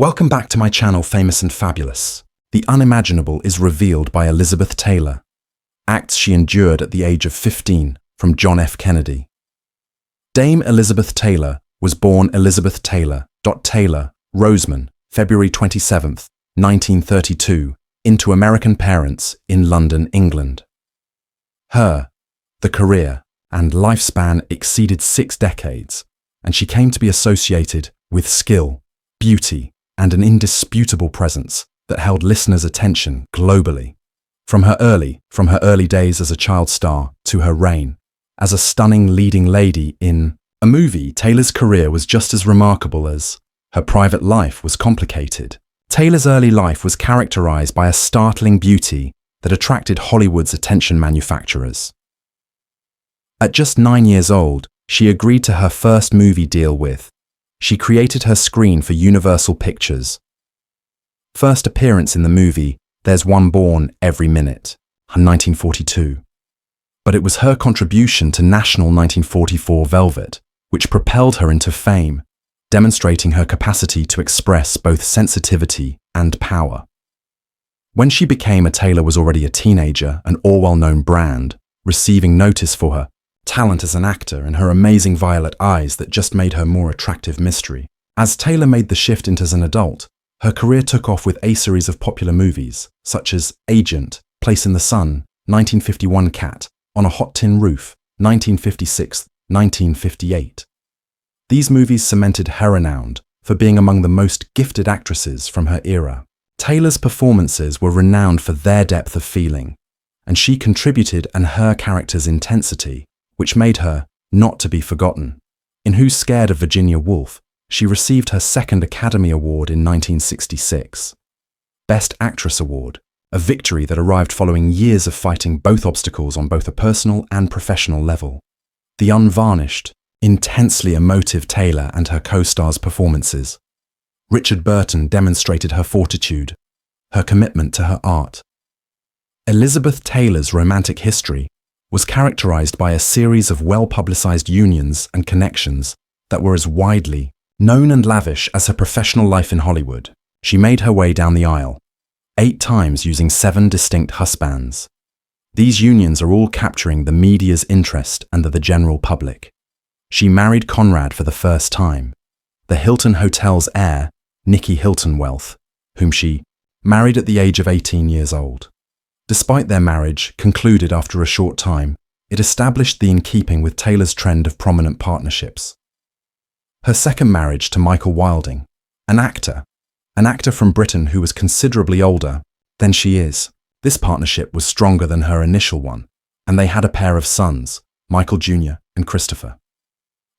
Welcome back to my channel, Famous and Fabulous. The unimaginable is revealed by Elizabeth Taylor. Acts she endured at the age of 15 from John F. Kennedy. Dame Elizabeth Taylor was born Elizabeth Taylor Roseman, February 27, 1932, into American parents in London, England. The career and lifespan exceeded 6 decades, and she came to be associated with skill, beauty, and an indisputable presence that held listeners' attention globally. From her early days as a child star to her reign as a stunning leading lady in a movie, Taylor's career was just as remarkable as her private life was complicated. Taylor's early life was characterized by a startling beauty that attracted Hollywood's attention manufacturers. At just 9 years old, she agreed to her first movie deal with. She created her screen for Universal Pictures. First appearance in the movie, There's One Born Every Minute, 1942. But it was her contribution to national 1944 Velvet which propelled her into fame, demonstrating her capacity to express both sensitivity and power. When she became a Taylor was already a teenager, an all-well-known brand, receiving notice for her talent as an actor and her amazing violet eyes that just made her more attractive mystery. As Taylor made the shift into as an adult, her career took off with a series of popular movies, such as Agent, Place in the Sun, 1951 Cat, On a Hot Tin Roof, 1956, 1958. These movies cemented her renown for being among the most gifted actresses from her era. Taylor's performances were renowned for their depth of feeling, and she contributed and her character's intensity, which made her not to be forgotten. In Who's Scared of Virginia Woolf, she received her second Academy Award in 1966. Best Actress Award, a victory that arrived following years of fighting both obstacles on both a personal and professional level. The unvarnished, intensely emotive Taylor and her co-stars' performances. Richard Burton demonstrated her fortitude, her commitment to her art. Elizabeth Taylor's romantic history was characterized by a series of well-publicized unions and connections that were as widely known and lavish as her professional life in Hollywood. She made her way down the aisle, 8 times using 7 distinct husbands. These unions are all capturing the media's interest and the general public. She married Conrad for the first time, the Hilton Hotel's heir, Nicky Hilton Wealth, whom she married at the age of 18 years old. Despite their marriage, concluded after a short time, it established the in keeping with Taylor's trend of prominent partnerships. Her second marriage to Michael Wilding, an actor from Britain who was considerably older than she is. This partnership was stronger than her initial one, and they had a pair of sons, Michael Jr. and Christopher.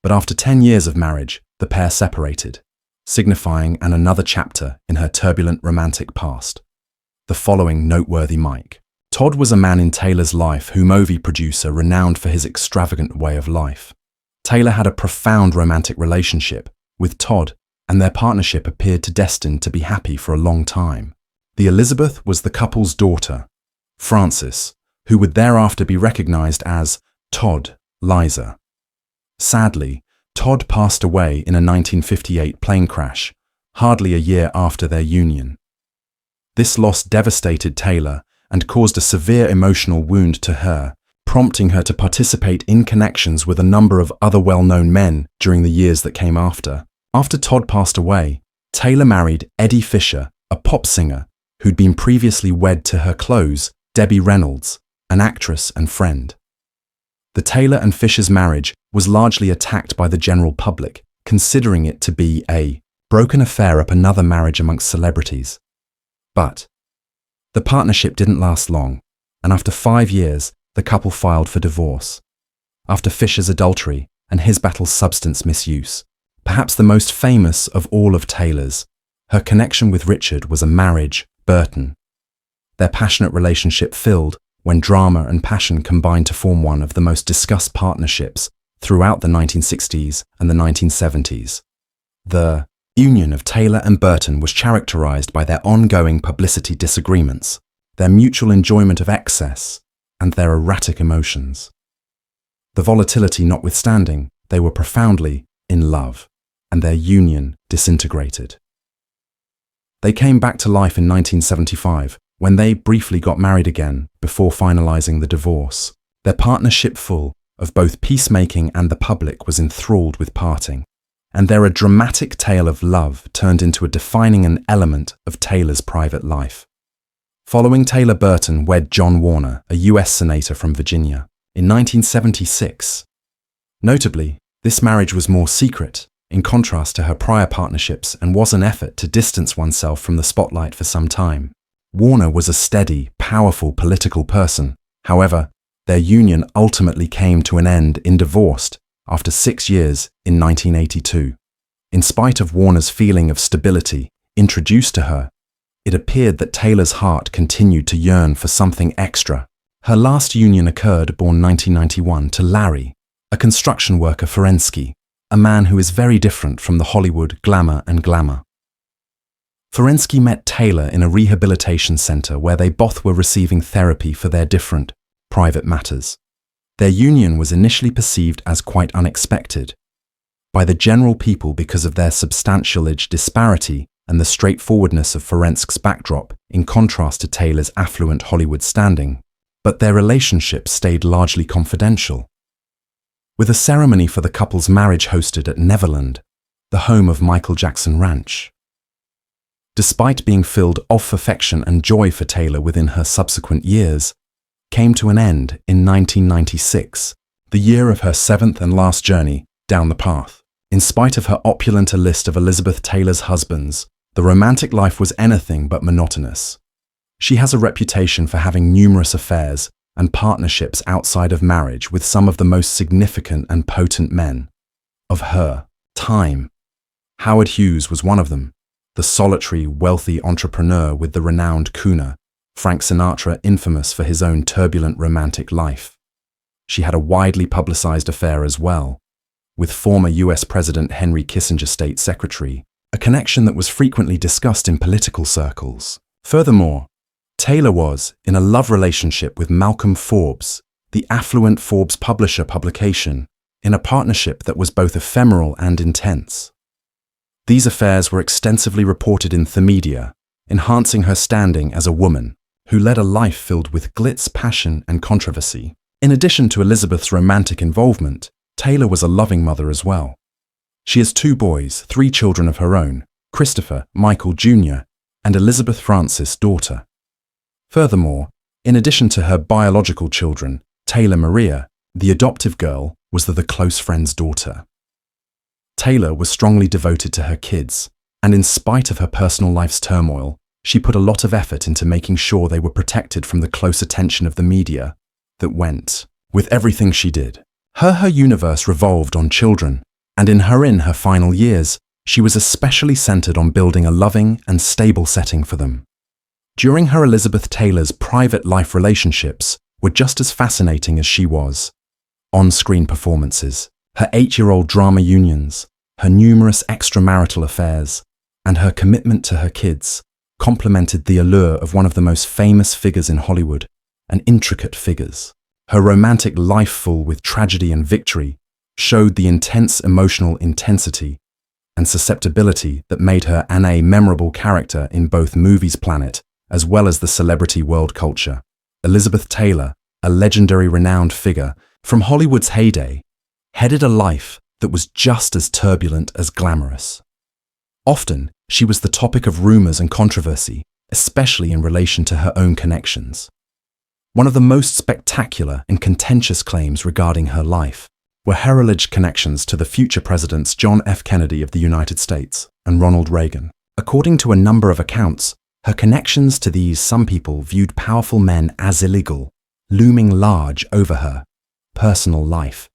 But after 10 years of marriage, the pair separated, signifying another chapter in her turbulent romantic past. The following noteworthy Mike. Todd was a man in Taylor's life who movie producer renowned for his extravagant way of life. Taylor had a profound romantic relationship with Todd, and their partnership appeared destined to be happy for a long time. The Elizabeth was the couple's daughter, Frances, who would thereafter be recognized as Todd Liza. Sadly, Todd passed away in a 1958 plane crash, hardly a year after their union. This loss devastated Taylor and caused a severe emotional wound to her, prompting her to participate in connections with a number of other well-known men during the years that came after. After Todd passed away, Taylor married Eddie Fisher, a pop singer who'd been previously wed to her close, Debbie Reynolds, an actress and friend. The Taylor and Fisher's marriage was largely attacked by the general public, considering it to be a broken affair up another marriage amongst celebrities. But the partnership didn't last long, and after 5 years, the couple filed for divorce. After Fisher's adultery and his battle's substance misuse, perhaps the most famous of all of Taylor's, her connection with Richard was a marriage, Burton. Their passionate relationship filled when drama and passion combined to form one of the most discussed partnerships throughout the 1960s and the 1970s. The union of Taylor and Burton was characterized by their ongoing publicity disagreements, their mutual enjoyment of excess, and their erratic emotions. The volatility notwithstanding, they were profoundly in love, and their union disintegrated. They came back to life in 1975, when they briefly got married again before finalizing the divorce. Their partnership, full of both peacemaking and the public, was enthralled with parting, and their dramatic tale of love turned into a defining an element of Taylor's private life. Following, Taylor Burton wed John Warner, a U.S. senator from Virginia, in 1976. Notably, this marriage was more secret, in contrast to her prior partnerships, and was an effort to distance oneself from the spotlight for some time. Warner was a steady, powerful political person. However, their union ultimately came to an end in divorce after 6 years in 1982. In spite of Warner's feeling of stability introduced to her, it appeared that Taylor's heart continued to yearn for something extra. Her last union occurred, born 1991, to Larry, a construction worker Ferensky, a man who is very different from the Hollywood glamour and glamour. Ferensky met Taylor in a rehabilitation center where they both were receiving therapy for their different, private matters. Their union was initially perceived as quite unexpected by the general people because of their substantial age disparity and the straightforwardness of Ferensky's backdrop, in contrast to Taylor's affluent Hollywood standing, but their relationship stayed largely confidential. With a ceremony for the couple's marriage hosted at Neverland, the home of Michael Jackson Ranch. Despite being filled of affection and joy for Taylor within her subsequent years, came to an end in 1996, the year of her 7th and last journey down the path. In spite of her opulent list of Elizabeth Taylor's husbands, the romantic life was anything but monotonous. She has a reputation for having numerous affairs and partnerships outside of marriage with some of the most significant and potent men of her time. Howard Hughes was one of them, the solitary, wealthy entrepreneur with the renowned crooner, Frank Sinatra, infamous for his own turbulent romantic life. She had a widely publicized affair as well, with former US President Henry Kissinger State Secretary, a connection that was frequently discussed in political circles. Furthermore, Taylor was in a love relationship with Malcolm Forbes, the affluent Forbes publisher publication, in a partnership that was both ephemeral and intense. These affairs were extensively reported in the media, enhancing her standing as a woman who led a life filled with glitz, passion, and controversy. In addition to Elizabeth's romantic involvement, Taylor was a loving mother as well. She has 2 boys, 3 children of her own, Christopher, Michael Jr., and Elizabeth Francis, daughter. Furthermore, in addition to her biological children, Taylor Maria, the adoptive girl, was the close friend's daughter. Taylor was strongly devoted to her kids, and in spite of her personal life's turmoil, she put a lot of effort into making sure they were protected from the close attention of the media that went with everything she did. Her universe revolved on children, and in her final years, she was especially centered on building a loving and stable setting for them. During her, Elizabeth Taylor's private life relationships were just as fascinating as she was. On-screen performances, her 8-year-old drama unions, her numerous extramarital affairs, and her commitment to her kids complemented the allure of one of the most famous figures in Hollywood, and intricate figures. Her romantic life, full with tragedy and victory, showed the intense emotional intensity and susceptibility that made her a memorable character in both movies planet as well as the celebrity world culture. Elizabeth Taylor, a legendary renowned figure from Hollywood's heyday, headed a life that was just as turbulent as glamorous. Often, she was the topic of rumors and controversy, especially in relation to her own connections. One of the most spectacular and contentious claims regarding her life were her alleged connections to the future presidents John F. Kennedy of the United States and Ronald Reagan. According to a number of accounts, her connections to these some people viewed powerful men as illegal, looming large over her personal life.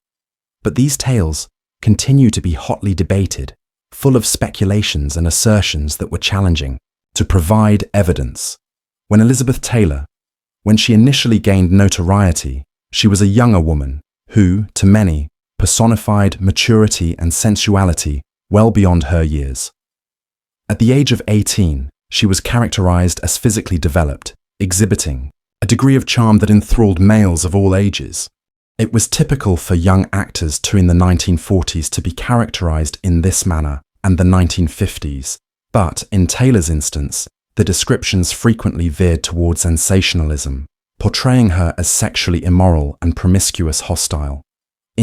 But these tales continue to be hotly debated, full of speculations and assertions that were challenging to provide evidence. When Elizabeth Taylor, when she initially gained notoriety, she was a younger woman who, to many, personified maturity and sensuality well beyond her years. At the age of 18, she was characterized as physically developed, exhibiting a degree of charm that enthralled males of all ages. It was typical for young actors in the 1940s to be characterized in this manner, and the 1950s, But in Taylor's instance, the descriptions frequently veered towards sensationalism, portraying her as sexually immoral and promiscuous hostile.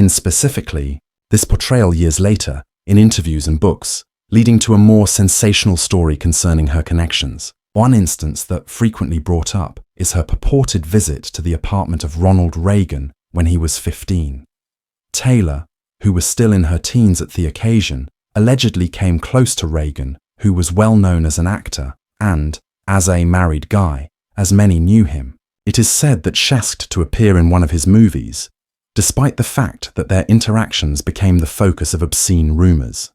Specifically, this portrayal years later, in interviews and books, leading to a more sensational story concerning her connections. One instance that frequently brought up is her purported visit to the apartment of Ronald Reagan when he was 15. Taylor, who was still in her teens at the occasion, allegedly came close to Reagan, who was well known as an actor and, as a married guy, as many knew him. It is said that she asked to appear in one of his movies, despite the fact that their interactions became the focus of obscene rumors.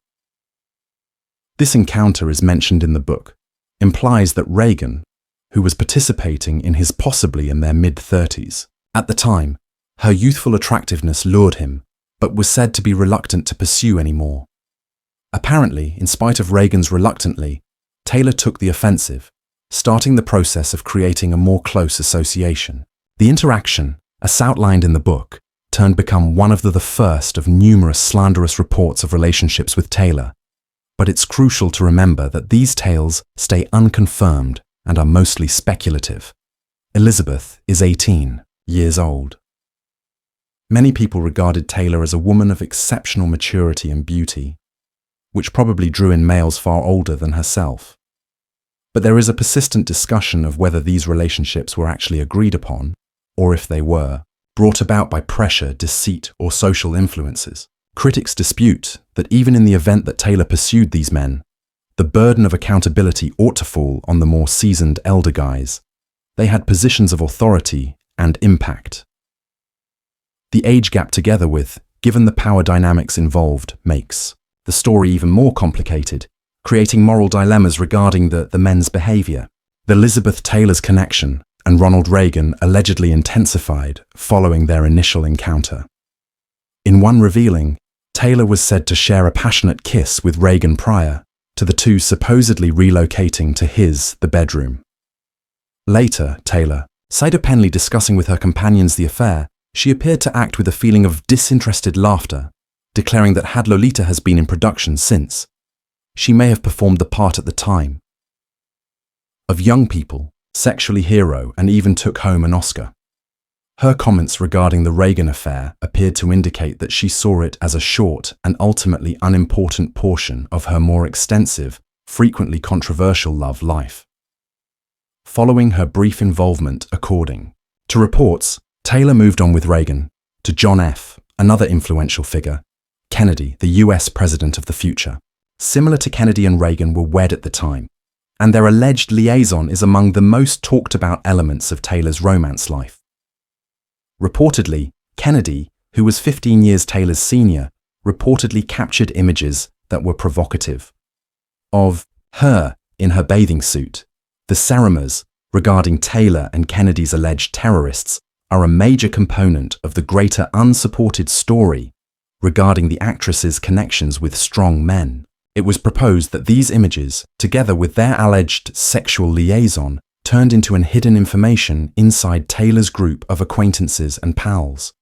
This encounter is mentioned in the book, implies that Reagan, who was participating in his possibly in their mid-30s, at the time, her youthful attractiveness lured him, but was said to be reluctant to pursue anymore. Apparently, in spite of Reagan's reluctantly, Taylor took the offensive, starting the process of creating a more close association. The interaction, as outlined in the book, turned become one of the first of numerous slanderous reports of relationships with Taylor. But it's crucial to remember that these tales stay unconfirmed and are mostly speculative. Elizabeth is 18 years old. Many people regarded Taylor as a woman of exceptional maturity and beauty, which probably drew in males far older than herself. But there is a persistent discussion of whether these relationships were actually agreed upon, or if they were, brought about by pressure, deceit, or social influences. Critics dispute that even in the event that Taylor pursued these men, the burden of accountability ought to fall on the more seasoned elder guys. They had positions of authority and impact. The age gap, together with, given the power dynamics involved, makes the story even more complicated, creating moral dilemmas regarding the men's behavior. The Elizabeth Taylor's connection and Ronald Reagan allegedly intensified following their initial encounter. In one revealing, Taylor was said to share a passionate kiss with Reagan prior to the two supposedly relocating to the bedroom. Later, Taylor, openly discussing with her companions the affair, she appeared to act with a feeling of disinterested laughter, declaring that had Lolita has been in production since, she may have performed the part at the time of young people, sexually hero, and even took home an Oscar. Her comments regarding the Reagan affair appeared to indicate that she saw it as a short and ultimately unimportant portion of her more extensive, frequently controversial love life. Following her brief involvement, according to reports, Taylor moved on with Reagan to John F., another influential figure, Kennedy, the US president of the future. Similar to Kennedy and Reagan were wed at the time, and their alleged liaison is among the most talked about elements of Taylor's romance life. Reportedly, Kennedy, who was 15 years Taylor's senior, reportedly captured images that were provocative of her in her bathing suit. The seremas regarding Taylor and Kennedy's alleged terrorists are a major component of the greater unsupported story regarding the actress's connections with strong men. It was proposed that these images, together with their alleged sexual liaison, turned into hidden information inside Taylor's group of acquaintances and pals.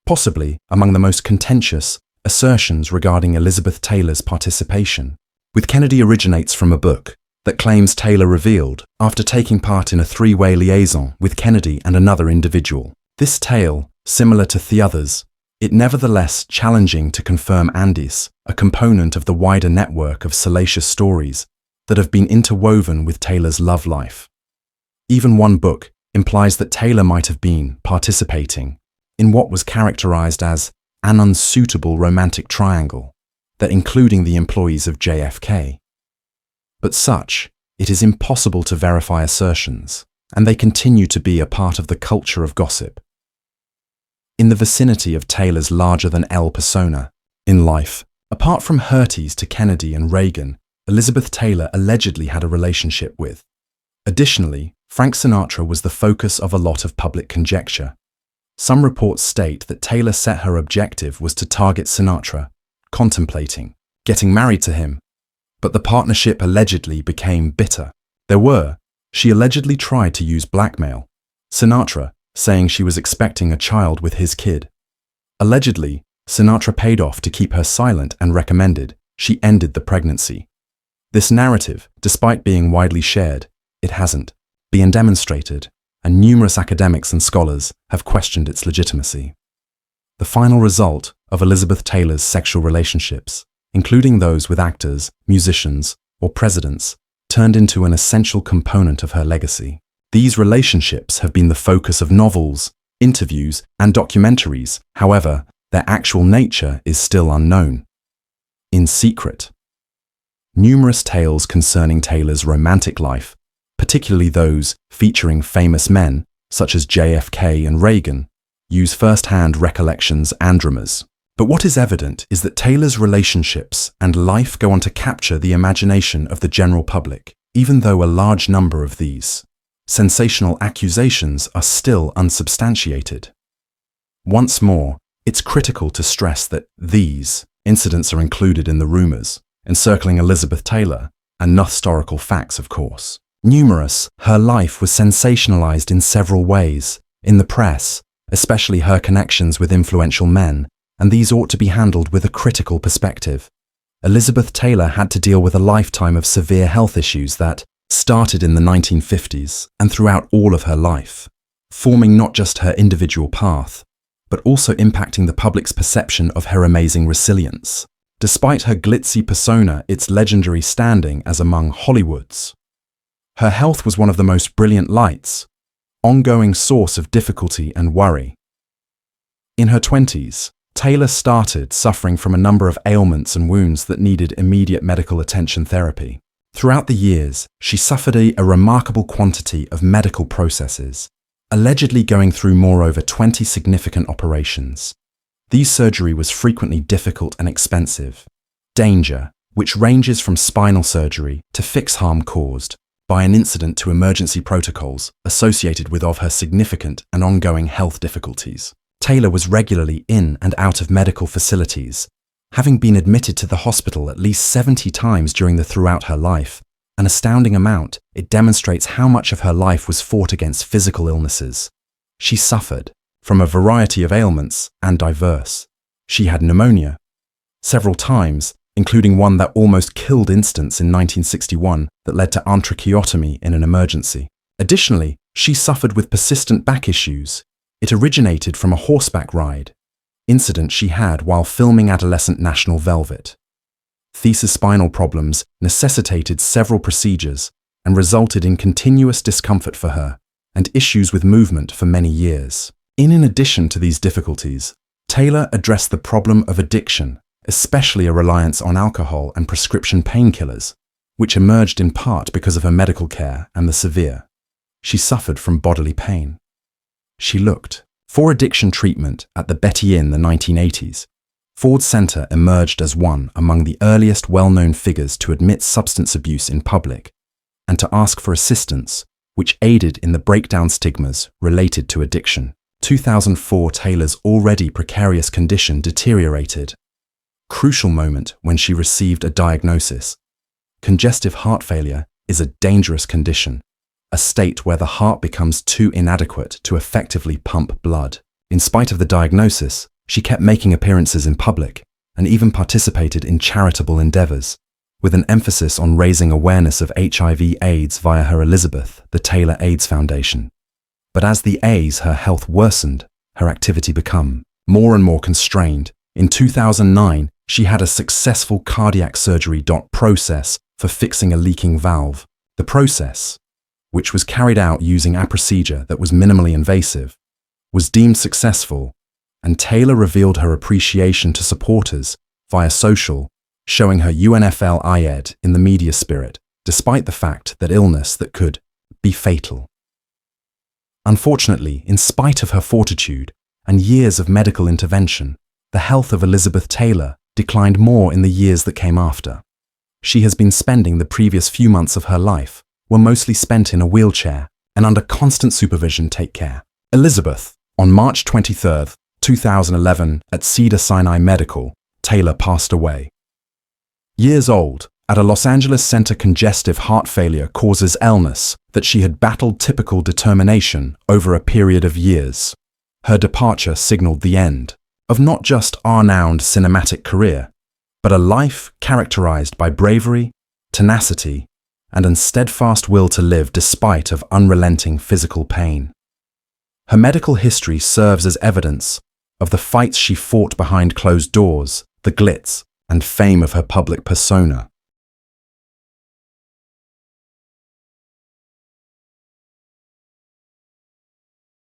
Possibly among the most contentious assertions regarding Elizabeth Taylor's participation, with Kennedy originates from a book that claims Taylor revealed after taking part in a three-way liaison with Kennedy and another individual. This tale, similar to the others, it nevertheless challenging to confirm Andis, a component of the wider network of salacious stories that have been interwoven with Taylor's love life. Even one book implies that Taylor might have been participating in what was characterized as an unsuitable romantic triangle, that including the employees of JFK. But such, it is impossible to verify assertions, and they continue to be a part of the culture of gossip. In the vicinity of Taylor's larger-than-L persona in life, apart from her ties to Kennedy and Reagan, Elizabeth Taylor allegedly had a relationship with. Additionally, Frank Sinatra was the focus of a lot of public conjecture. Some reports state that Taylor set her objective was to target Sinatra, contemplating getting married to him, but the partnership allegedly became bitter. She allegedly tried to use blackmail. Sinatra, saying she was expecting a child with his kid. Allegedly, Sinatra paid off to keep her silent and recommended she ended the pregnancy. This narrative, despite being widely shared, it hasn't been demonstrated, and numerous academics and scholars have questioned its legitimacy. The final result of Elizabeth Taylor's sexual relationships, including those with actors, musicians, or presidents, turned into an essential component of her legacy. These relationships have been the focus of novels, interviews, and documentaries. However, their actual nature is still unknown. In secret, numerous tales concerning Taylor's romantic life, particularly those featuring famous men such as JFK and Reagan, use first-hand recollections and rumors. But what is evident is that Taylor's relationships and life go on to capture the imagination of the general public, even though a large number of these sensational accusations are still unsubstantiated. Once more, it's critical to stress that these incidents are included in the rumors encircling Elizabeth Taylor, and not historical facts, of course. Numerous, her life was sensationalized in several ways, in the press, especially her connections with influential men, and these ought to be handled with a critical perspective. Elizabeth Taylor had to deal with a lifetime of severe health issues that started in the 1950s and throughout all of her life, forming not just her individual path, but also impacting the public's perception of her amazing resilience. Despite her glitzy persona, its legendary standing as among Hollywood's, her health was one of the most brilliant lights, ongoing source of difficulty and worry. In her 20s, Taylor started suffering from a number of ailments and wounds that needed immediate medical attention therapy. Throughout the years, she suffered a remarkable quantity of medical processes, allegedly going through moreover 20 significant operations. These surgery was frequently difficult and expensive. Danger, which ranges from spinal surgery to fix harm caused by an incident to emergency protocols associated with her significant and ongoing health difficulties. Taylor was regularly in and out of medical facilities, having been admitted to the hospital at least 70 times throughout her life, an astounding amount. It demonstrates how much of her life was fought against physical illnesses. She suffered from a variety of ailments and diverse. She had pneumonia several times, including one that almost killed instance in 1961 that led to tracheotomy in an emergency. Additionally, she suffered with persistent back issues. It originated from a horseback ride incident she had while filming adolescent National Velvet. These spinal problems necessitated several procedures and resulted in continuous discomfort for her and issues with movement for many years. In addition to these difficulties, Taylor addressed the problem of addiction, especially a reliance on alcohol and prescription painkillers, which emerged in part because of her medical care and the severe. She suffered from bodily pain. She looked for addiction treatment at the Betty Inn in the 1980s. Ford Center emerged as one among the earliest well-known figures to admit substance abuse in public and to ask for assistance, which aided in the breakdown stigmas related to addiction. 2004, Taylor's already precarious condition deteriorated. Crucial moment when she received a diagnosis. Congestive heart failure is a dangerous condition, a state where the heart becomes too inadequate to effectively pump blood. In spite of the diagnosis, she kept making appearances in public and even participated in charitable endeavors, with an emphasis on raising awareness of HIV/AIDS via her Elizabeth, the Taylor AIDS Foundation. But as her health worsened, her activity became more and more constrained. In 2009, she had a successful cardiac surgery process for fixing a leaking valve. The process, which was carried out using a procedure that was minimally invasive, was deemed successful, and Taylor revealed her appreciation to supporters via social, showing her UNFL in the media spirit, despite the fact that illness that could be fatal. Unfortunately, in spite of her fortitude and years of medical intervention, the health of Elizabeth Taylor declined more in the years that came after. She has been spending the previous few months of her life were mostly spent in a wheelchair and under constant supervision. Take care. Elizabeth, on March 23, 2011, at Cedars-Sinai Medical, Taylor passed away. Years old, at a Los Angeles Center, congestive heart failure causes illness that she had battled typical determination over a period of years. Her departure signaled the end of not just a renowned cinematic career, but a life characterized by bravery, tenacity, and a steadfast will to live despite of unrelenting physical pain. Her medical history serves as evidence of the fights she fought behind closed doors, the glitz and fame of her public persona.